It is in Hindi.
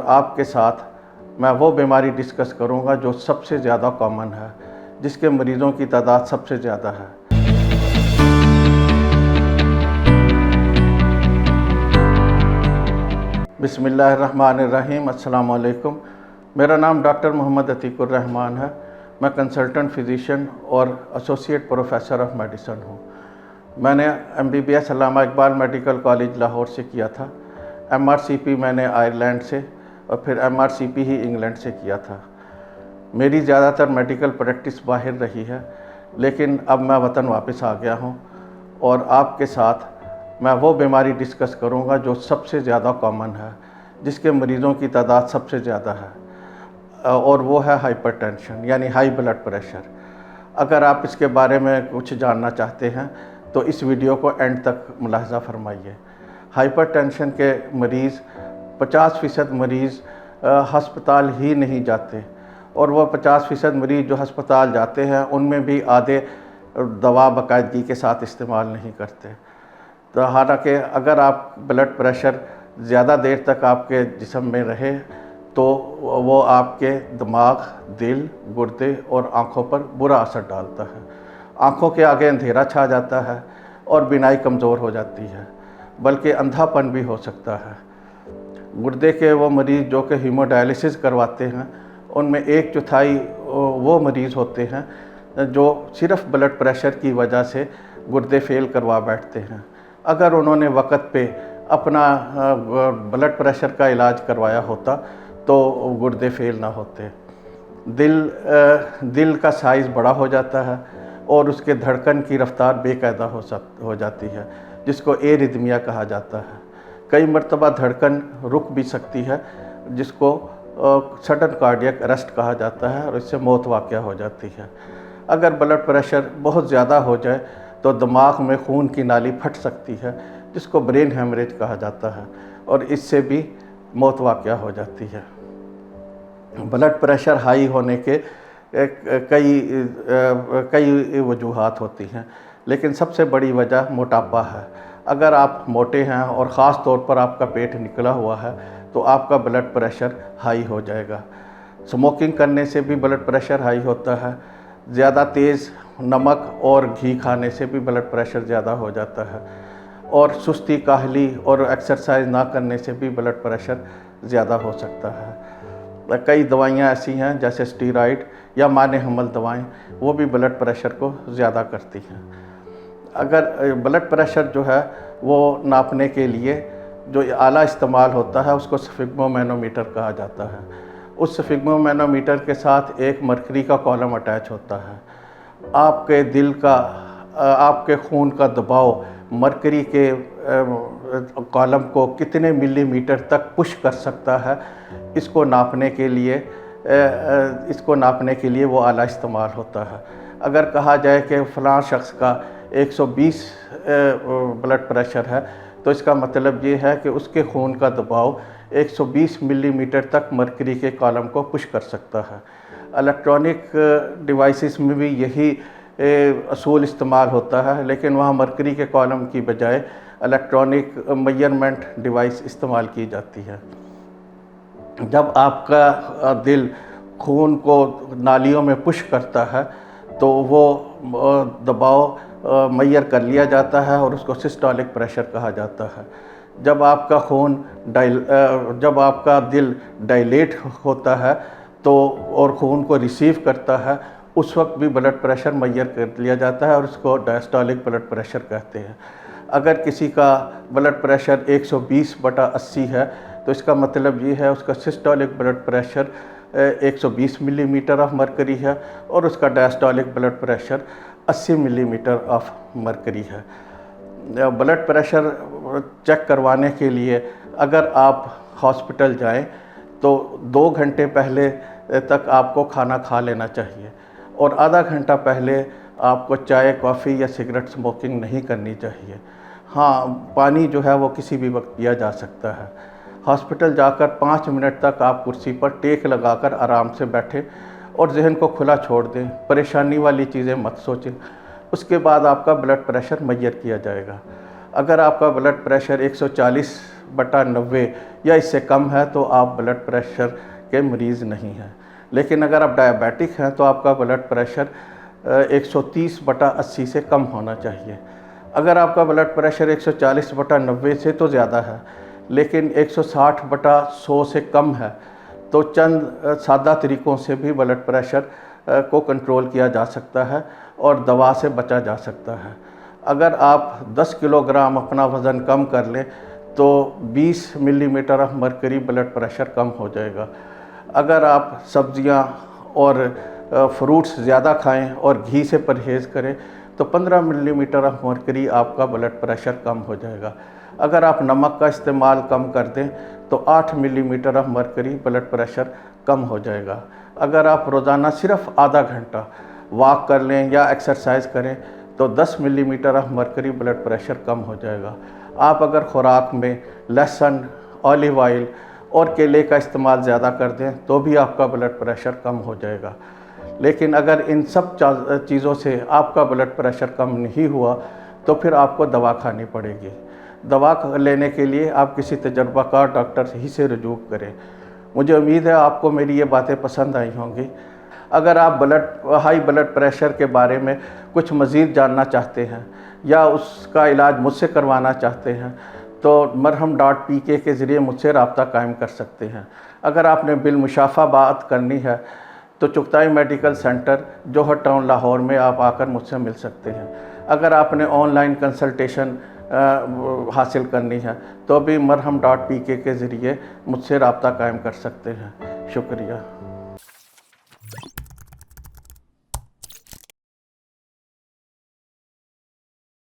और आपके साथ मैं वो बीमारी डिस्कस करूंगा जो सबसे ज़्यादा कॉमन है, जिसके मरीज़ों की तादाद सबसे ज़्यादा है। बिस्मिल्लाहिर्रहमानिर्रहीम। अस्सलाम वालेकुम। मेरा नाम डॉक्टर मोहम्मद अतीकुर रहमान है। मैं कंसल्टेंट फिजिशियन और एसोसिएट प्रोफेसर ऑफ मेडिसिन हूँ। मैंने MBBS अल्लामा इकबाल मेडिकल कॉलेज लाहौर से किया था। MRCP मैंने आयरलैंड से और फिर MRCP ही इंग्लैंड से किया था। मेरी ज़्यादातर मेडिकल प्रैक्टिस बाहर रही है, लेकिन अब मैं वतन वापस आ गया हूँ और आपके साथ मैं वो बीमारी डिस्कस करूँगा जो सबसे ज़्यादा कॉमन है, जिसके मरीज़ों की तादाद सबसे ज़्यादा है, और वो है हाइपरटेंशन यानी हाई ब्लड प्रेशर। अगर आप इसके बारे में कुछ जानना चाहते हैं तो इस वीडियो को एंड तक मुलाहजा फरमाइए। हाइपरटेंशन के मरीज़ 50% मरीज़ हस्पताल ही नहीं जाते, और वो 50% मरीज़ जो हस्पताल जाते हैं उनमें भी आधे दवा बाकायदगी के साथ इस्तेमाल नहीं करते। तो हालांकि अगर आप ब्लड प्रेशर ज़्यादा देर तक आपके जिस्म में रहे तो वो आपके दिमाग, दिल, गुर्दे और आँखों पर बुरा असर डालता है। आँखों के आगे अंधेरा छा जाता है और बीनाई कमज़ोर हो जाती है, बल्कि अंधापन भी हो सकता है। गुर्दे के वो मरीज़ जो कि हीमोडायलिसिस करवाते हैं, उनमें 1/4 वो मरीज़ होते हैं जो सिर्फ़ ब्लड प्रेशर की वजह से गुर्दे फेल करवा बैठते हैं। अगर उन्होंने वक़्त पे अपना ब्लड प्रेशर का इलाज करवाया होता तो गुर्दे फेल ना होते। दिल का साइज़ बड़ा हो जाता है और उसके धड़कन की रफ्तार बेकायदा हो जाती है, जिसको एरिथमिया कहा जाता है। कई मरतबा धड़कन रुक भी सकती है, जिसको सडन कार्डियक अरेस्ट कहा जाता है, और इससे मौत वाक़या हो जाती है। अगर ब्लड प्रेशर बहुत ज़्यादा हो जाए तो दिमाग में खून की नाली फट सकती है, जिसको ब्रेन हेमरेज कहा जाता है, और इससे भी मौत वाक़या हो जाती है। ब्लड प्रेशर हाई होने के कई वजूहात होती हैं, लेकिन सबसे बड़ी वजह मोटापा है। अगर आप मोटे हैं और ख़ास तौर पर आपका पेट निकला हुआ है तो आपका ब्लड प्रेशर हाई हो जाएगा। स्मोकिंग करने से भी ब्लड प्रेशर हाई होता है। ज़्यादा तेज़ नमक और घी खाने से भी ब्लड प्रेशर ज़्यादा हो जाता है, और सुस्ती, काहली और एक्सरसाइज ना करने से भी ब्लड प्रेशर ज़्यादा हो सकता है। कई दवाइयाँ ऐसी हैं जैसे स्टीरॉइड या माने हमल दवाएं, वो भी ब्लड प्रेशर को ज़्यादा करती हैं। अगर ब्लड प्रेशर जो है वो नापने के लिए जो आला इस्तेमाल होता है उसको स्फिग्मोमैनोमीटर कहा जाता है। उस स्फिग्मोमैनोमीटर के साथ एक मरकरी का कॉलम अटैच होता है। आपके दिल का, आपके खून का दबाव मरकरी के कॉलम को कितने मिलीमीटर तक पुश कर सकता है, इसको नापने के लिए वो आला इस्तेमाल होता है। अगर कहा जाए कि फ़लाँ शख्स का 120 ब्लड प्रेशर है, तो इसका मतलब ये है कि उसके खून का दबाव 120 मिलीमीटर तक मरकरी के कॉलम को पुश कर सकता है। इलेक्ट्रॉनिक डिवाइसेस में भी यही असूल इस्तेमाल होता है, लेकिन वहाँ मरकरी के कॉलम की बजाय इलेक्ट्रॉनिक मेजरमेंट डिवाइस इस्तेमाल की जाती है। जब आपका दिल खून को नालियों में पुश करता है तो वो दबाव मेजर कर लिया जाता है और उसको सिस्टोलिक प्रेशर कहा जाता है। जब आपका दिल डायलेट होता है तो और खून को रिसीव करता है, उस वक्त भी ब्लड प्रेशर मेजर कर लिया जाता है और उसको डायस्टोलिक ब्लड प्रेशर कहते हैं। अगर किसी का ब्लड प्रेशर 120/80 है तो इसका मतलब ये है उसका systolic blood pressure 120 millimetre of mercury है और उसका diastolic blood pressure 80 millimetre of mercury है। ब्लड प्रेशर चेक करवाने के लिए अगर आप हॉस्पिटल जाएं तो 2 घंटे पहले तक आपको खाना खा लेना चाहिए, और आधा घंटा पहले आपको चाय, कॉफ़ी या सिगरेट स्मोकिंग नहीं करनी चाहिए। हाँ, पानी जो है वो किसी भी वक्त पिया जा सकता है। हॉस्पिटल जाकर 5 मिनट तक आप कुर्सी पर टेक लगाकर आराम से बैठें और जहन को खुला छोड़ दें, परेशानी वाली चीज़ें मत सोचें। उसके बाद आपका ब्लड प्रेशर मेजर किया जाएगा। अगर आपका ब्लड प्रेशर 140/90 या इससे कम है तो आप ब्लड प्रेशर के मरीज़ नहीं हैं। लेकिन अगर आप डायबिटिक हैं तो आपका ब्लड प्रेशर 130/80 से कम होना चाहिए। अगर आपका ब्लड प्रेशर 140/90 से तो ज़्यादा है, लेकिन 160/100 से कम है, तो चंद सादा तरीक़ों से भी ब्लड प्रेशर को कंट्रोल किया जा सकता है और दवा से बचा जा सकता है। अगर आप 10 किलोग्राम अपना वज़न कम कर लें तो 20 millimetre of mercury blood pressure कम हो जाएगा। अगर आप सब्ज़ियाँ और फ्रूट्स ज़्यादा खाएं और घी से परहेज़ करें तो 15 मिलीमीटर ऑफ मरकरी आपका ब्लड प्रेशर कम हो जाएगा। अगर आप नमक का इस्तेमाल कम कर दें तो 8 millimetre of mercury blood pressure कम हो जाएगा। अगर आप रोज़ाना सिर्फ आधा घंटा वॉक कर लें या एक्सरसाइज करें तो 10 millimetre of mercury blood pressure कम हो जाएगा। आप अगर खुराक में लहसुन, ऑलिव ऑयल और केले का इस्तेमाल ज़्यादा कर दें तो भी आपका ब्लड प्रेशर कम हो जाएगा। लेकिन अगर इन सब चीज़ों से आपका ब्लड प्रेशर कम नहीं हुआ तो फिर आपको दवा खानी पड़ेगी। दवा लेने के लिए आप किसी तजर्बाकार डॉक्टर ही से रुजू करें। मुझे उम्मीद है आपको मेरी ये बातें पसंद आई होंगी। अगर आप हाई ब्लड प्रेशर के बारे में कुछ मज़ीद जानना चाहते हैं या उसका इलाज मुझसे करवाना चाहते हैं तो marham.pk के ज़रिए मुझसे रब्ता कायम कर सकते हैं। अगर आपने बिलमुशाफ़ा बात करनी है तो चुगताई मेडिकल सेंटर जौहर टाउन लाहौर में आप आकर मुझसे मिल सकते हैं। अगर आपने ऑनलाइन कंसल्टेशन हासिल करनी है तो भी marham.pk के ज़रिए मुझसे रब्ता कायम कर सकते हैं। शुक्रिया।